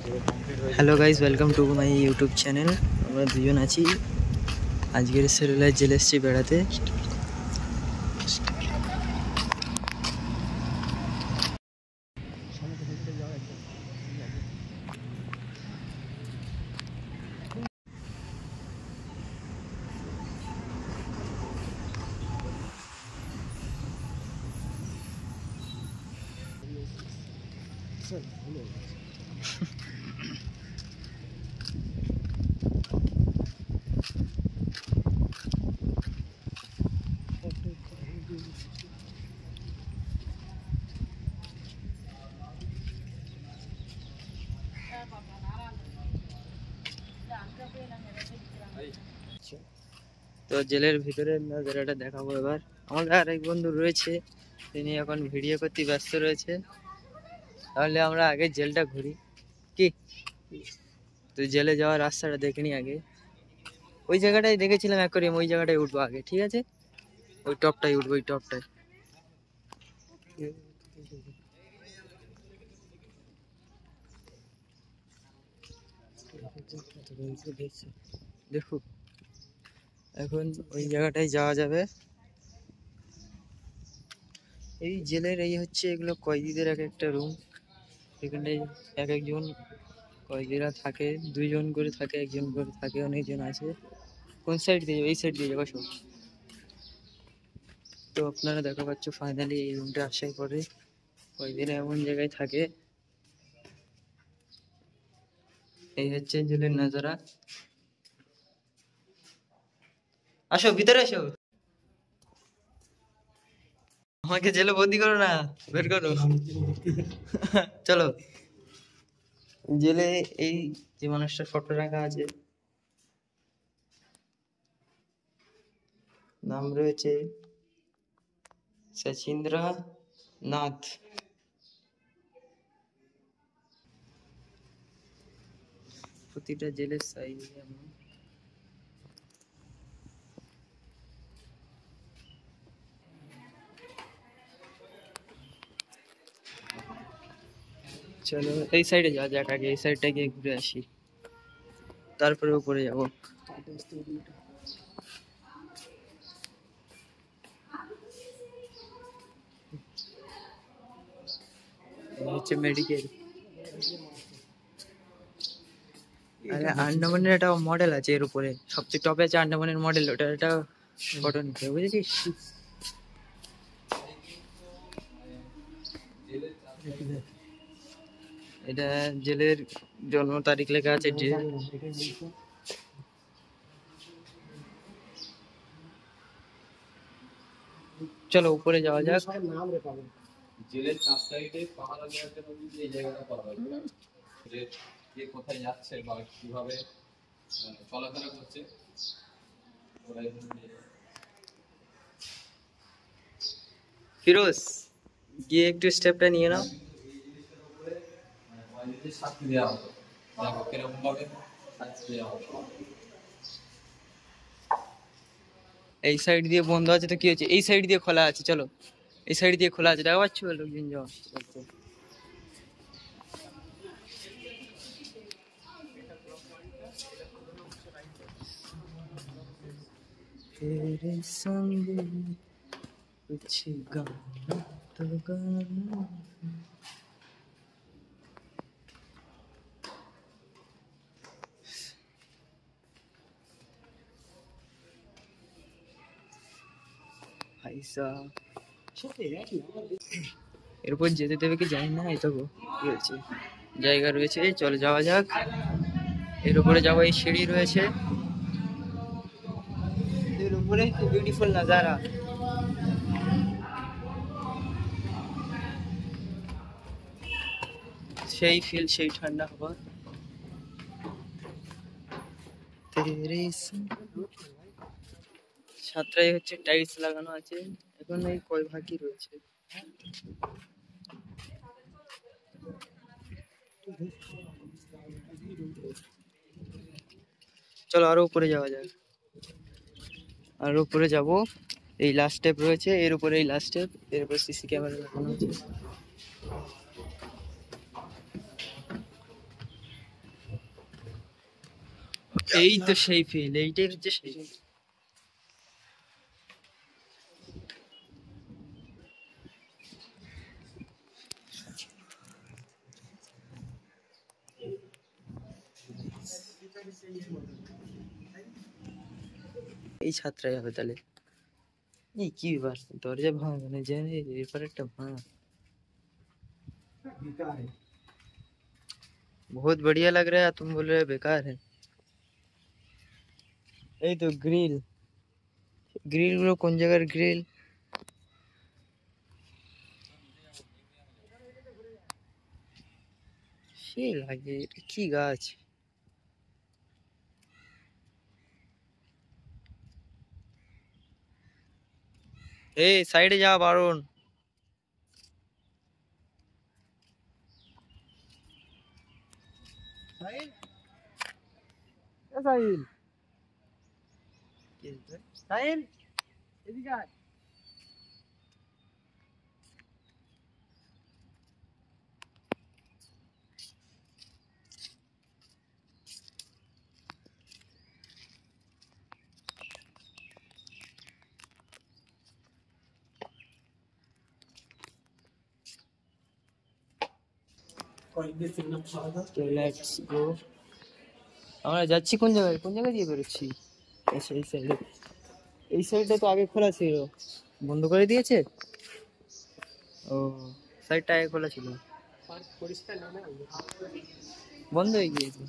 Hello guys, welcome to my YouTube channel. আমরা দুজন আছি, আজকের সেলুলার জেলে এসেছি বেড়াতে। তো জেলের ভিতরে নজারাটা দেখাবো এবার। আমার আরেক বন্ধু রয়েছে, তিনি এখন ভিডিও করতে ব্যস্ত রয়েছে। তাহলে আমরা আগে জেলটা ঘুরি কি? তো জেলে যাওয়ার রাস্তাটা দেখে নি আগে। ওই জায়গাটায় দেখেছিলাম অ্যাকোয়ারিয়াম, ওই জায়গাটায় উঠবো আগে, ঠিক আছে? ওই টপটাই উঠবো, ওই টপটায়। দেখো, এখন ওই জায়গাটায় যাওয়া যাবে। এই জেলের এই হচ্ছে, এগুলো কয়েদিদের এক একটা রুম। এখানে এক একজন কয়েদিরা থাকে, দুইজন করে থাকে, একজন করে থাকে, অনেকজন আছে। কোন সাইড দিয়ে যাবো? এই সাইড দিয়ে যাবো সব। তো আপনারা দেখা পাচ্ছ ফাইনালি এই রুমটা আসার পরে কয়েদিরা এমন জায়গায় থাকে। এই হচ্ছে জেলের নজারা। আসো ভিতরে আসো, আমাকে জেলে বন্দি করো না, বের করো। চলো। জেলে এই যে মানুষটার ফটো রাখা আছে, নাম রয়েছে সচিন্দ্র নাথ। প্রতিটা জেলের সাইজ এমন। চলো এই সাইডে যাওয়া যাক, আগে এই সাইডটা গিয়ে ঘুরে আসি, তারপরে উপরে যাবো। হচ্ছে মেডিকেল। আরে আন্ডামানের একটা মডেল আছে এর উপরে, সবচেয়ে টপে আছে আন্ডামানের মডেল, ওটা একটা ফটো নিতে, বুঝেছিস? এটা জেলের জন্ম তারিখ লেখা আছে। চলো উপরে যাওয়া যাক। জেলের চার সাইডে পাহারা দেওয়ার জন্য কিন্তু এই জায়গাটা করা হয়, যে কে কোথায় যাচ্ছে বা কিভাবে চলাফেরা করছে। ফিরোজ, গিয়ে একটু স্টেপটা নিয়ে নাও। শাস্তি দেওয়া হতো, দেখো কিরকম ভাবে শাস্তি দেওয়া হতো। এই সাইড দিয়ে বন্ধ আছে তো কি হচ্ছে, এই সাইড দিয়ে খোলা আছে। চলো এই সাইড দিয়ে খোলা আছে, দেখা পাচ্ছ লোকজন যাওয়া। तेरे संग कुछ गाना तो गाना। এরপর যেতে দেবে কি জানি না, এই তো রয়েছে জায়গা রয়েছে, চলো যাওয়া যাক। এর উপরে যাবো, এই সিঁড়ি রয়েছে, এর উপরে কি বিউটিফুল নাজারা। সেই ফিল, সেই ঠান্ডা হওয়া। সাতটায় হচ্ছে টাইলস লাগানো আছে, এখন এই কয় ভাগই রয়েছে। চলো আরো উপরে যাওয়া যায়, আরো উপরে যাব। এই লাস্ট স্টেপ রয়েছে, এর উপরে এই লাস্ট স্টেপ, এর উপর সিসি ক্যামেরা লাগানো আছে। এই তো সেই ফিল, এইটাই হচ্ছে সেই feel। এই ছাত্রাই হবে তাহলে। এই কি ব্যাপার, দরজা ভাঙা মানে জানি এরপর একটা ভাঙা। बहुत बढ़िया लग रहा है, तुम बोल रहे हो बेकार है। এই তো গ্রিল, গ্রিল গুলো কোন জায়গার গ্রিল? সে লাগে, এটা কি গাছ? এই সাইডে যা বারণ। সাহিল, এ সাহিল, কি হয়েছে? সাহিল এদিকে আয়। Let's go. আমরা যাচ্ছি কোন জায়গায়, কোন জায়গা দিয়ে বেরোচ্ছি? আচ্ছা এই সাইডে, এই সাইডটা তো আগে খোলা ছিল, বন্ধ করে দিয়েছে। ও সাইডটা আগে খোলা ছিল, বন্ধ হয়ে গিয়েছে।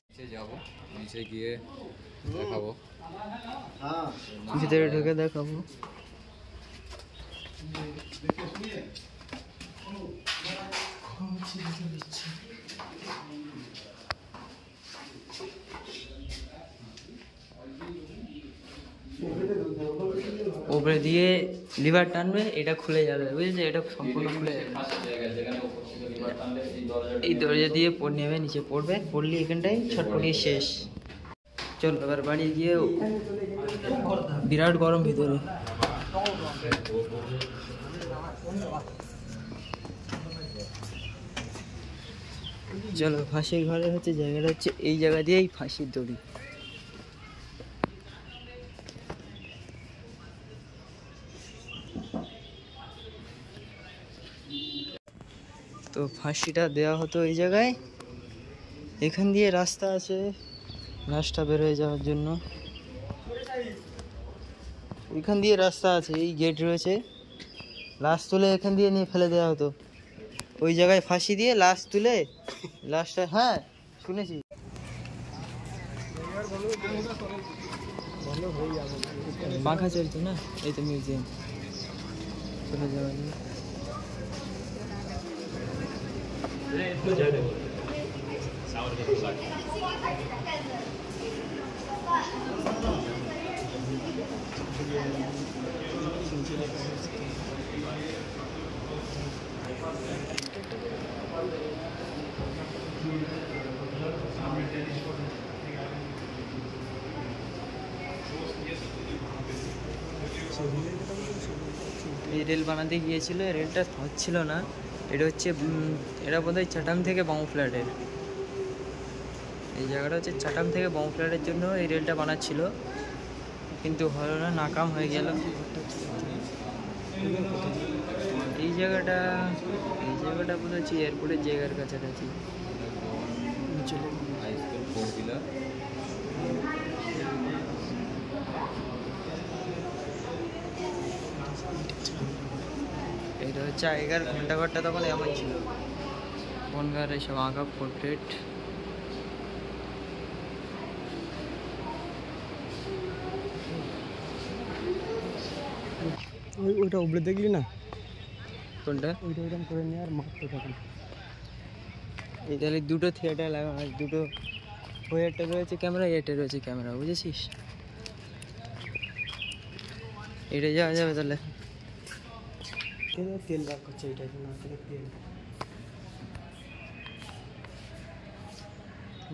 নিচে যাবো, নিচে গিয়ে দেখাবো। ভিতরে ঢুকে দেখাবো। উপরে দিয়ে লিভার টানবে, এটা খুলে যাবে, বুঝেছো? এটা সম্পূর্ণ খুলে যাবে। এই দরজা দিয়ে নেমে নিচে পড়বে, পড়লে এখানটায় ছটপটিয়ে শেষ। চল এবার বাড়ি গিয়ে, বিরাট গরম ভিতরে। চলো, ফাঁসির ঘরে হচ্ছে জায়গাটা হচ্ছে এই জায়গা দিয়েই ফাঁসির দড়ি। তো ফাঁসিটা দেওয়া হতো এই জায়গায়, এখান দিয়ে রাস্তা আছে লাশটা বের হয়ে যাওয়ার জন্য। এখান দিয়ে রাস্তা আছে, এই গেট রয়েছে, লাশ তুলে এখান দিয়ে নিয়ে ফেলে দেওয়া হতো। ওই জায়গায় ফাঁসি দিয়ে লাশ তুলে, লাশটা, হ্যাঁ শুনেছি। পাখা চলতো না, এই তো মিউজিয়াম, চলে যাওয়া যায়। এই রেল বানাতে গিয়েছিল, রেলটা হচ্ছিল না। এটা হচ্ছে এটা বোধহয় চাটাম থেকে বামফ্ল্যাটের, এই জায়গাটা হচ্ছে চাটাম থেকে বামফ্ল্যাটের জন্য এই রেলটা বানাচ্ছিল, কিন্তু হলো না, নাকাম হয়ে গেল। এই জায়গাটা বোধ হচ্ছে এয়ারপোর্টের জায়গার কাছাকাছি। এটা হচ্ছে আগেকার ঘন্টাঘরটা, তখন এমন ছিল, বনগার এইসব আঁকা পোর্ট্রেট। ওইটা উপরে দেখলি না, কোনটা? ওইটা ওইরকম করে নিয়ে আর মারতে থাকেন। এই তাহলে দুটো থিয়েটার লাগা, দুটো, ওই একটা রয়েছে ক্যামেরা, এটা রয়েছে ক্যামেরা, বুঝেছিস? এটা যাওয়া যাবে তাহলে। তেল বার করছে, এইটা নারকেলের তেল,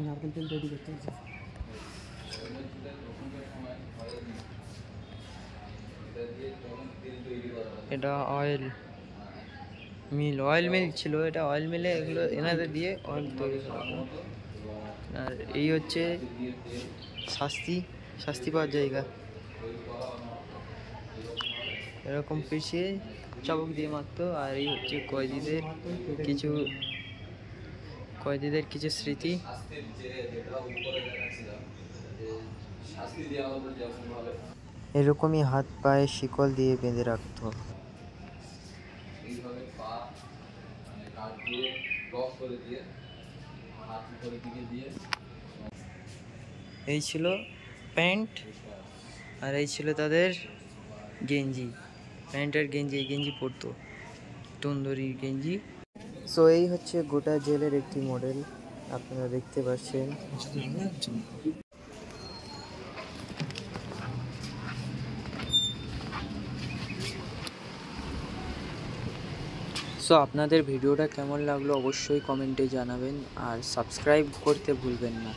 নারকেল তেল রেডি করতে হচ্ছে। এটা অয়েল, মিল, অয়েল মিল ছিল, এটা অয়েল মিলে এগুলো এনাদের দিয়ে অয়েল তৈরি করা হয়। আর এই হচ্ছে শাস্তি পাওয়ার জায়গা, এরকম পিছিয়ে চাবুক দিয়ে মারতো। আর এই হচ্ছে কয়েদিদের কিছু স্মৃতি। এরকমই হাত পায়ে শিকল দিয়ে বেঁধে রাখতো। এইভাবে পা মানে কাঠ দিয়ে লক করে দিয়ে হাত উপরের দিকে দিয়ে। এই ছিল প্যান্ট, আর এই ছিল তাদের গেঞ্জি। প্যান্ট আর গেঞ্জি, এই গেঞ্জি পরতো, তন্দুরি গেঞ্জি। সো এই হচ্ছে গোটা জেলের একটি মডেল, আপনারা দেখতে পাচ্ছেন। সো আপনাদের ভিডিওটা কেমন লাগলো অবশ্যই কমেন্টে জানাবেন, আর সাবস্ক্রাইব করতে ভুলবেন না।